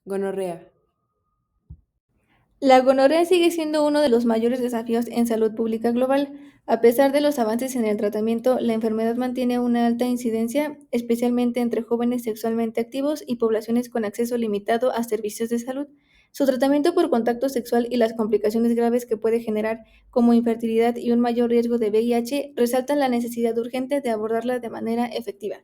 Gonorrea. La gonorrea sigue siendo uno de los mayores desafíos en salud pública global. A pesar de los avances en el tratamiento, la enfermedad mantiene una alta incidencia, especialmente entre jóvenes sexualmente activos y poblaciones con acceso limitado a servicios de salud. Su tratamiento por contacto sexual y las complicaciones graves que puede generar, como infertilidad y un mayor riesgo de VIH, resaltan la necesidad urgente de abordarla de manera efectiva.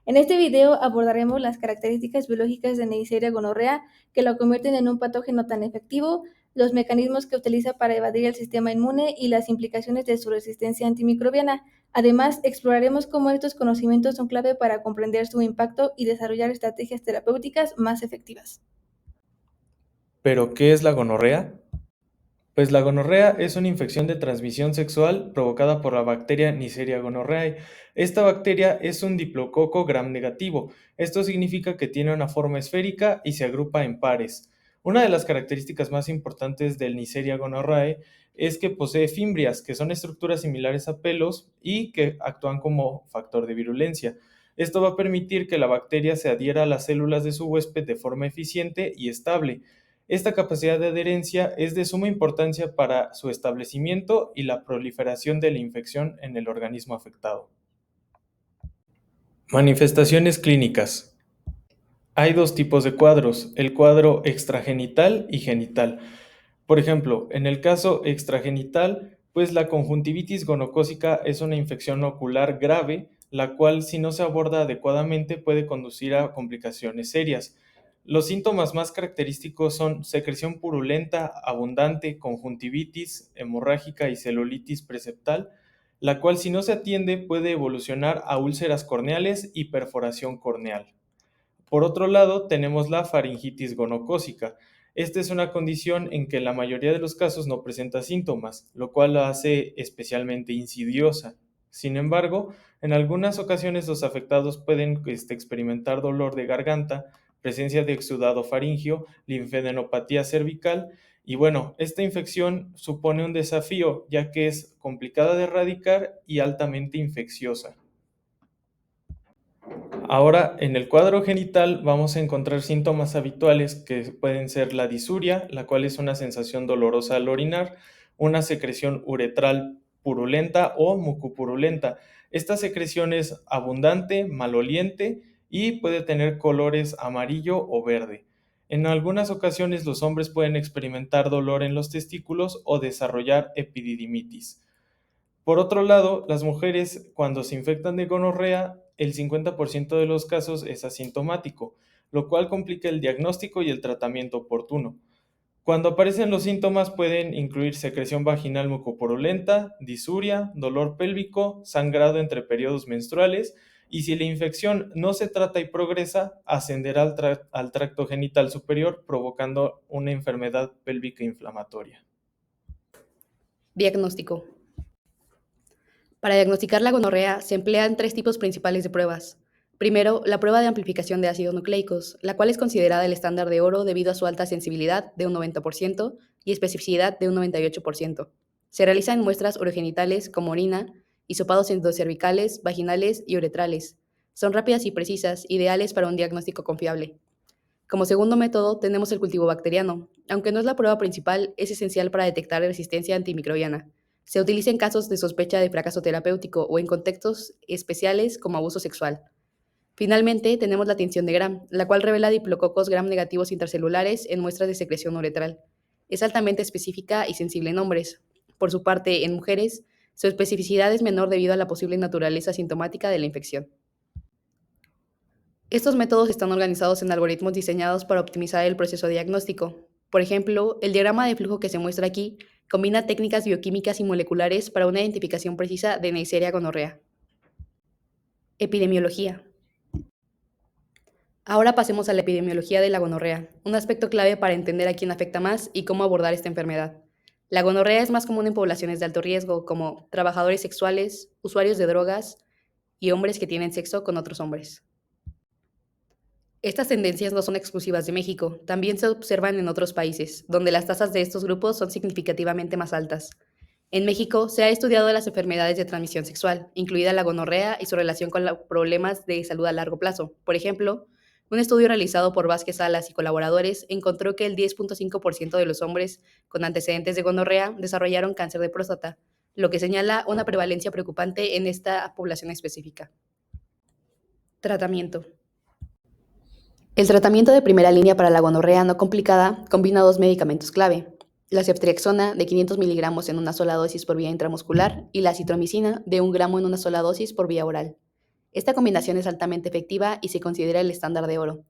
En este video abordaremos las características biológicas de Neisseria gonorrea que la convierten en un patógeno tan efectivo, los mecanismos que utiliza para evadir el sistema inmune y las implicaciones de su resistencia antimicrobiana. Además, exploraremos cómo estos conocimientos son clave para comprender su impacto y desarrollar estrategias terapéuticas más efectivas. ¿Pero qué es la gonorrea? Pues la gonorrea es una infección de transmisión sexual provocada por la bacteria Neisseria gonorrhoeae. Esta bacteria es un diplococo gram negativo. Esto significa que tiene una forma esférica y se agrupa en pares. Una de las características más importantes del Neisseria gonorrhoeae es que posee fimbrias, que son estructuras similares a pelos y que actúan como factor de virulencia. Esto va a permitir que la bacteria se adhiera a las células de su huésped de forma eficiente y estable. Esta capacidad de adherencia es de suma importancia para su establecimiento y la proliferación de la infección en el organismo afectado. Manifestaciones clínicas. Hay dos tipos de cuadros, el cuadro extragenital y genital. Por ejemplo, en el caso extragenital, pues la conjuntivitis gonocócica es una infección ocular grave, la cual si no se aborda adecuadamente puede conducir a complicaciones serias. Los síntomas más característicos son secreción purulenta, abundante, conjuntivitis hemorrágica y celulitis preseptal, la cual si no se atiende puede evolucionar a úlceras corneales y perforación corneal. Por otro lado, tenemos la faringitis gonocócica. Esta es una condición en que la mayoría de los casos no presenta síntomas, lo cual la hace especialmente insidiosa. Sin embargo, en algunas ocasiones los afectados pueden experimentar dolor de garganta, presencia de exudado faríngeo, linfadenopatía cervical y bueno, esta infección supone un desafío ya que es complicada de erradicar y altamente infecciosa. Ahora, en el cuadro genital vamos a encontrar síntomas habituales que pueden ser la disuria, la cual es una sensación dolorosa al orinar, una secreción uretral purulenta o mucopurulenta. Esta secreción es abundante, maloliente y puede tener colores amarillo o verde. En algunas ocasiones los hombres pueden experimentar dolor en los testículos o desarrollar epididimitis. Por otro lado, las mujeres cuando se infectan de gonorrea, el 50% de los casos es asintomático, lo cual complica el diagnóstico y el tratamiento oportuno. Cuando aparecen los síntomas pueden incluir secreción vaginal mucopurulenta, disuria, dolor pélvico, sangrado entre periodos menstruales y si la infección no se trata y progresa, ascenderá al tracto genital superior provocando una enfermedad pélvica inflamatoria. Diagnóstico. Para diagnosticar la gonorrea se emplean tres tipos principales de pruebas. Primero, la prueba de amplificación de ácidos nucleicos, la cual es considerada el estándar de oro debido a su alta sensibilidad de un 90% y especificidad de un 98%. Se realiza en muestras urogenitales como orina, hisopados endocervicales, vaginales y uretrales. Son rápidas y precisas, ideales para un diagnóstico confiable. Como segundo método tenemos el cultivo bacteriano. Aunque no es la prueba principal, es esencial para detectar resistencia antimicrobiana. Se utiliza en casos de sospecha de fracaso terapéutico o en contextos especiales como abuso sexual. Finalmente, tenemos la tinción de Gram, la cual revela diplococos gram negativos intracelulares en muestras de secreción uretral. Es altamente específica y sensible en hombres. Por su parte, en mujeres, su especificidad es menor debido a la posible naturaleza sintomática de la infección. Estos métodos están organizados en algoritmos diseñados para optimizar el proceso diagnóstico. Por ejemplo, el diagrama de flujo que se muestra aquí combina técnicas bioquímicas y moleculares para una identificación precisa de Neisseria gonorrea. Epidemiología. Ahora pasemos a la epidemiología de la gonorrea, un aspecto clave para entender a quién afecta más y cómo abordar esta enfermedad. La gonorrea es más común en poblaciones de alto riesgo, como trabajadores sexuales, usuarios de drogas y hombres que tienen sexo con otros hombres. Estas tendencias no son exclusivas de México, también se observan en otros países, donde las tasas de estos grupos son significativamente más altas. En México se ha estudiado las enfermedades de transmisión sexual, incluida la gonorrea y su relación con los problemas de salud a largo plazo. Por ejemplo, Un estudio realizado por Vázquez Salas y colaboradores encontró que el 10.5% de los hombres con antecedentes de gonorrea desarrollaron cáncer de próstata, lo que señala una prevalencia preocupante en esta población específica. Tratamiento. El tratamiento de primera línea para la gonorrea no complicada combina dos medicamentos clave: la ceftriaxona de 500 miligramos en una sola dosis por vía intramuscular y la acitromicina de 1 gramo en una sola dosis por vía oral. Esta combinación es altamente efectiva y se considera el estándar de oro.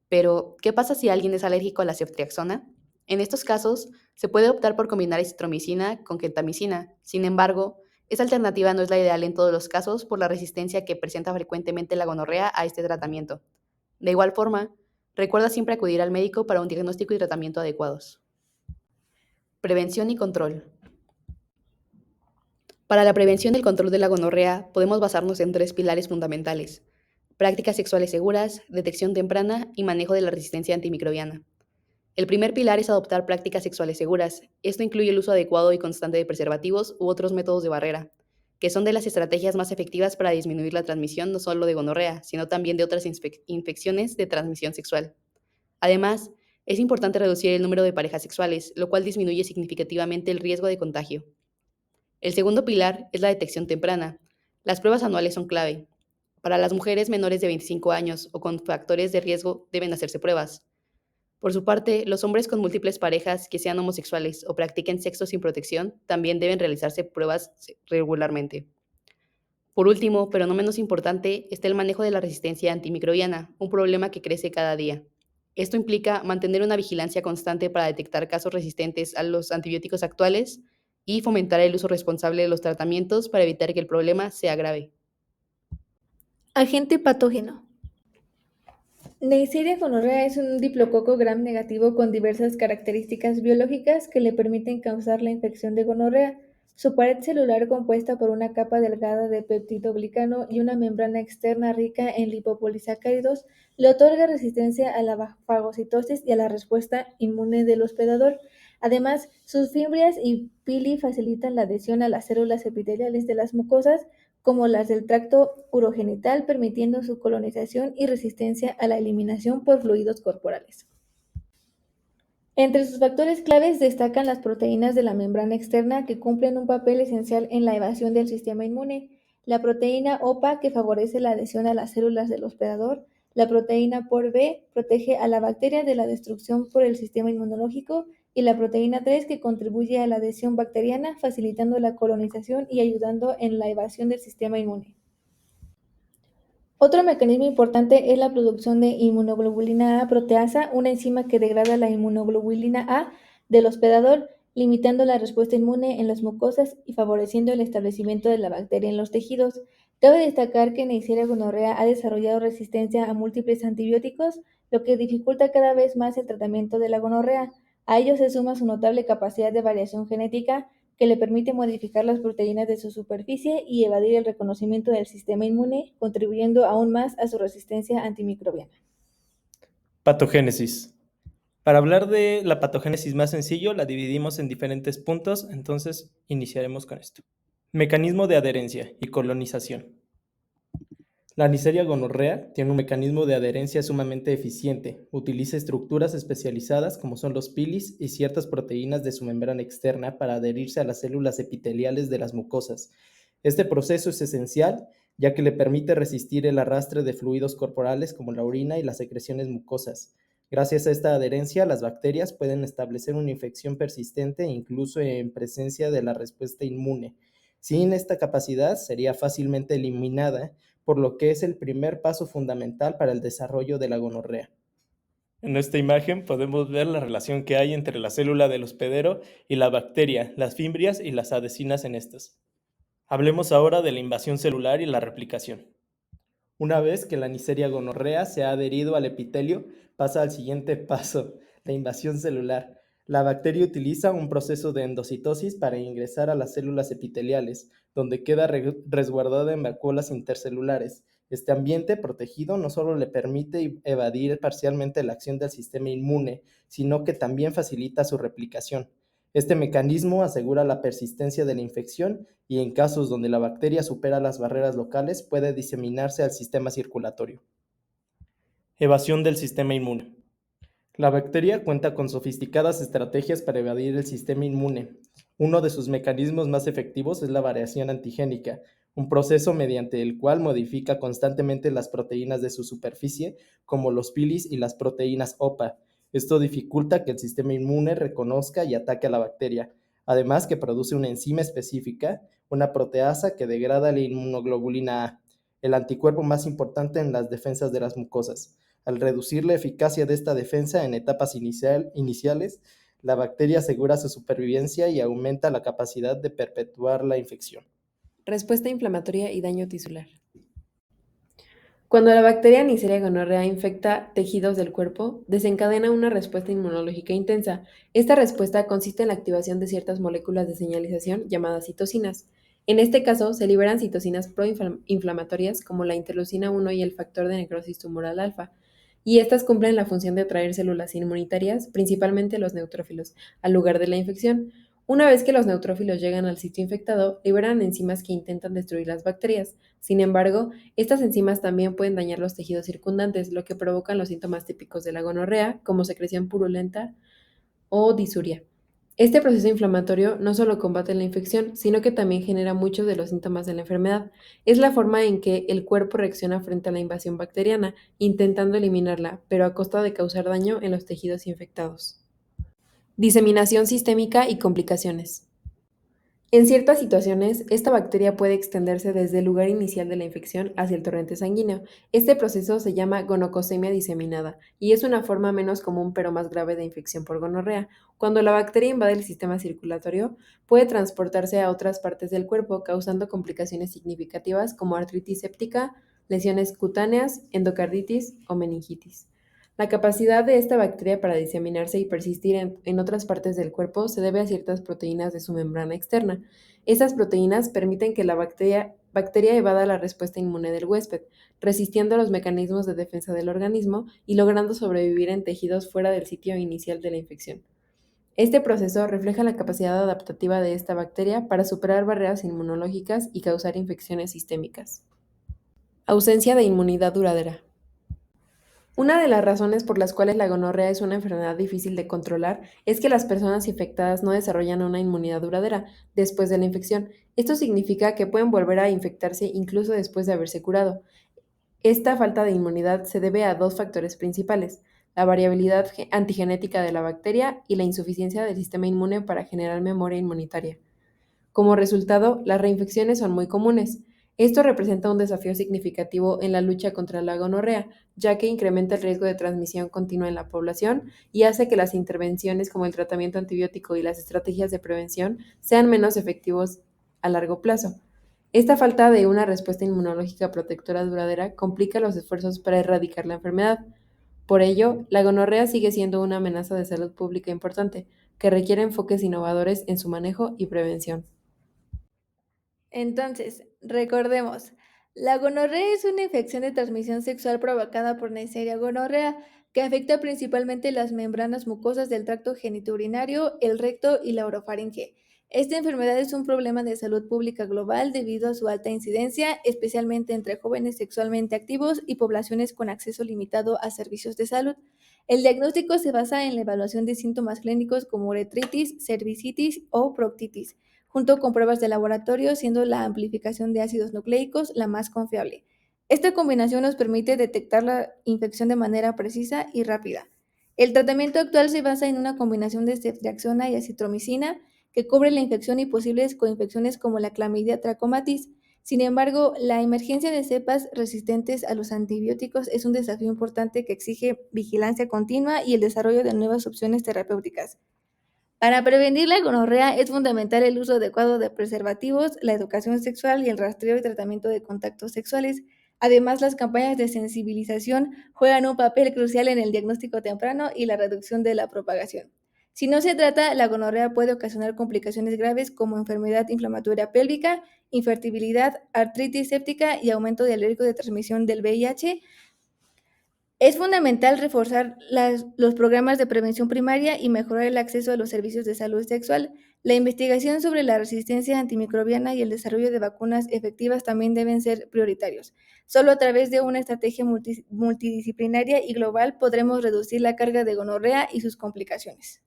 Pero, ¿qué pasa si alguien es alérgico a la ceftriaxona? En estos casos, se puede optar por combinar acitromicina con gentamicina. Sin embargo, esta alternativa no es la ideal en todos los casos por la resistencia que presenta frecuentemente la gonorrea a este tratamiento. De igual forma, recuerda siempre acudir al médico para un diagnóstico y tratamiento adecuados. Prevención y control. Para la prevención y el control de la gonorrea, podemos basarnos en 3 pilares fundamentales: prácticas sexuales seguras, detección temprana y manejo de la resistencia antimicrobiana. El primer pilar es adoptar prácticas sexuales seguras. Esto incluye el uso adecuado y constante de preservativos u otros métodos de barrera, que son de las estrategias más efectivas para disminuir la transmisión no solo de gonorrea, sino también de otras infecciones de transmisión sexual. Además, es importante reducir el número de parejas sexuales, lo cual disminuye significativamente el riesgo de contagio. El segundo pilar es la detección temprana. Las pruebas anuales son clave. Para las mujeres menores de 25 años o con factores de riesgo deben hacerse pruebas. Por su parte, los hombres con múltiples parejas que sean homosexuales o practiquen sexo sin protección también deben realizarse pruebas regularmente. Por último, pero no menos importante, está el manejo de la resistencia antimicrobiana, un problema que crece cada día. Esto implica mantener una vigilancia constante para detectar casos resistentes a los antibióticos actuales y fomentar el uso responsable de los tratamientos para evitar que el problema se agrave. Agente patógeno. Neisseria gonorrea es un diplococo gram negativo con diversas características biológicas que le permiten causar la infección de gonorrea. Su pared celular, compuesta por una capa delgada de peptidoglicano y una membrana externa rica en lipopolisacáridos, le otorga resistencia a la fagocitosis y a la respuesta inmune del hospedador. Además, sus fimbrias y pili facilitan la adhesión a las células epiteliales de las mucosas, como las del tracto urogenital, permitiendo su colonización y resistencia a la eliminación por fluidos corporales. Entre sus factores claves destacan las proteínas de la membrana externa, que cumplen un papel esencial en la evasión del sistema inmune, la proteína OPA, que favorece la adhesión a las células del hospedador, la proteína POR-B protege a la bacteria de la destrucción por el sistema inmunológico, y la proteína 3, que contribuye a la adhesión bacteriana, facilitando la colonización y ayudando en la evasión del sistema inmune. Otro mecanismo importante es la producción de inmunoglobulina A proteasa, una enzima que degrada la inmunoglobulina A del hospedador, limitando la respuesta inmune en las mucosas y favoreciendo el establecimiento de la bacteria en los tejidos. Cabe destacar que Neisseria gonorrea ha desarrollado resistencia a múltiples antibióticos, lo que dificulta cada vez más el tratamiento de la gonorrea. A ello se suma su notable capacidad de variación genética, que le permite modificar las proteínas de su superficie y evadir el reconocimiento del sistema inmune, contribuyendo aún más a su resistencia antimicrobiana. Patogénesis. Para hablar de la patogénesis más sencillo, la dividimos en diferentes puntos, entonces iniciaremos con esto. Mecanismo de adherencia y colonización. La Neisseria gonorrea tiene un mecanismo de adherencia sumamente eficiente. Utiliza estructuras especializadas como son los pilis y ciertas proteínas de su membrana externa para adherirse a las células epiteliales de las mucosas. Este proceso es esencial ya que le permite resistir el arrastre de fluidos corporales como la orina y las secreciones mucosas. Gracias a esta adherencia, las bacterias pueden establecer una infección persistente incluso en presencia de la respuesta inmune. Sin esta capacidad, sería fácilmente eliminada, por lo que es el primer paso fundamental para el desarrollo de la gonorrea. En esta imagen podemos ver la relación que hay entre la célula del hospedero y la bacteria, las fimbrias y las adhesinas en estas. Hablemos ahora de la invasión celular y la replicación. Una vez que la Neisseria gonorrea se ha adherido al epitelio, pasa al siguiente paso, la invasión celular. La bacteria utiliza un proceso de endocitosis para ingresar a las células epiteliales, donde queda resguardada en vacuolas intercelulares. Este ambiente protegido no solo le permite evadir parcialmente la acción del sistema inmune, sino que también facilita su replicación. Este mecanismo asegura la persistencia de la infección y en casos donde la bacteria supera las barreras locales puede diseminarse al sistema circulatorio. Evasión del sistema inmune. La bacteria cuenta con sofisticadas estrategias para evadir el sistema inmune. Uno de sus mecanismos más efectivos es la variación antigénica, un proceso mediante el cual modifica constantemente las proteínas de su superficie, como los pilis y las proteínas OPA. Esto dificulta que el sistema inmune reconozca y ataque a la bacteria, además que produce una enzima específica, una proteasa que degrada la inmunoglobulina A, el anticuerpo más importante en las defensas de las mucosas. Al reducir la eficacia de esta defensa en etapas iniciales, la bacteria asegura su supervivencia y aumenta la capacidad de perpetuar la infección. Respuesta inflamatoria y daño tisular. Cuando la bacteria Neisseria gonorrhea infecta tejidos del cuerpo, desencadena una respuesta inmunológica intensa. Esta respuesta consiste en la activación de ciertas moléculas de señalización llamadas citocinas. En este caso, se liberan citocinas proinflamatorias como la interleucina 1 y el factor de necrosis tumoral alfa, y estas cumplen la función de atraer células inmunitarias, principalmente los neutrófilos, al lugar de la infección. Una vez que los neutrófilos llegan al sitio infectado, liberan enzimas que intentan destruir las bacterias. Sin embargo, estas enzimas también pueden dañar los tejidos circundantes, lo que provocan los síntomas típicos de la gonorrea, como secreción purulenta o disuria. Este proceso inflamatorio no solo combate la infección, sino que también genera muchos de los síntomas de la enfermedad. Es la forma en que el cuerpo reacciona frente a la invasión bacteriana, intentando eliminarla, pero a costa de causar daño en los tejidos infectados. Diseminación sistémica y complicaciones. En ciertas situaciones, esta bacteria puede extenderse desde el lugar inicial de la infección hacia el torrente sanguíneo. Este proceso se llama gonocosemia diseminada y es una forma menos común pero más grave de infección por gonorrea. Cuando la bacteria invade el sistema circulatorio, puede transportarse a otras partes del cuerpo, causando complicaciones significativas como artritis séptica, lesiones cutáneas, endocarditis o meningitis. La capacidad de esta bacteria para diseminarse y persistir en otras partes del cuerpo se debe a ciertas proteínas de su membrana externa. Estas proteínas permiten que la bacteria evada la respuesta inmune del huésped, resistiendo los mecanismos de defensa del organismo y logrando sobrevivir en tejidos fuera del sitio inicial de la infección. Este proceso refleja la capacidad adaptativa de esta bacteria para superar barreras inmunológicas y causar infecciones sistémicas. Ausencia de inmunidad duradera. Una de las razones por las cuales la gonorrea es una enfermedad difícil de controlar es que las personas infectadas no desarrollan una inmunidad duradera después de la infección. Esto significa que pueden volver a infectarse incluso después de haberse curado. Esta falta de inmunidad se debe a dos factores principales: la variabilidad antigenética de la bacteria y la insuficiencia del sistema inmune para generar memoria inmunitaria. Como resultado, las reinfecciones son muy comunes. Esto representa un desafío significativo en la lucha contra la gonorrea, ya que incrementa el riesgo de transmisión continua en la población y hace que las intervenciones como el tratamiento antibiótico y las estrategias de prevención sean menos efectivos a largo plazo. Esta falta de una respuesta inmunológica protectora duradera complica los esfuerzos para erradicar la enfermedad. Por ello, la gonorrea sigue siendo una amenaza de salud pública importante, que requiere enfoques innovadores en su manejo y prevención. Entonces, recordemos, la gonorrea es una infección de transmisión sexual provocada por Neisseria gonorrea que afecta principalmente las membranas mucosas del tracto genitourinario, el recto y la orofaringe. Esta enfermedad es un problema de salud pública global debido a su alta incidencia, especialmente entre jóvenes sexualmente activos y poblaciones con acceso limitado a servicios de salud. El diagnóstico se basa en la evaluación de síntomas clínicos como uretritis, cervicitis o proctitis, junto con pruebas de laboratorio, siendo la amplificación de ácidos nucleicos la más confiable. Esta combinación nos permite detectar la infección de manera precisa y rápida. El tratamiento actual se basa en una combinación de ceftriaxona y acitromicina que cubre la infección y posibles coinfecciones como la clamidia trachomatis. Sin embargo, la emergencia de cepas resistentes a los antibióticos es un desafío importante que exige vigilancia continua y el desarrollo de nuevas opciones terapéuticas. Para prevenir la gonorrea es fundamental el uso adecuado de preservativos, la educación sexual y el rastreo y tratamiento de contactos sexuales. Además, las campañas de sensibilización juegan un papel crucial en el diagnóstico temprano y la reducción de la propagación. Si no se trata, la gonorrea puede ocasionar complicaciones graves como enfermedad inflamatoria pélvica, infertilidad, artritis séptica y aumento del riesgo de transmisión del VIH. Es fundamental reforzar los programas de prevención primaria y mejorar el acceso a los servicios de salud sexual. La investigación sobre la resistencia antimicrobiana y el desarrollo de vacunas efectivas también deben ser prioritarios. Solo a través de una estrategia multidisciplinaria y global podremos reducir la carga de gonorrea y sus complicaciones.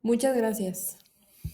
Muchas gracias.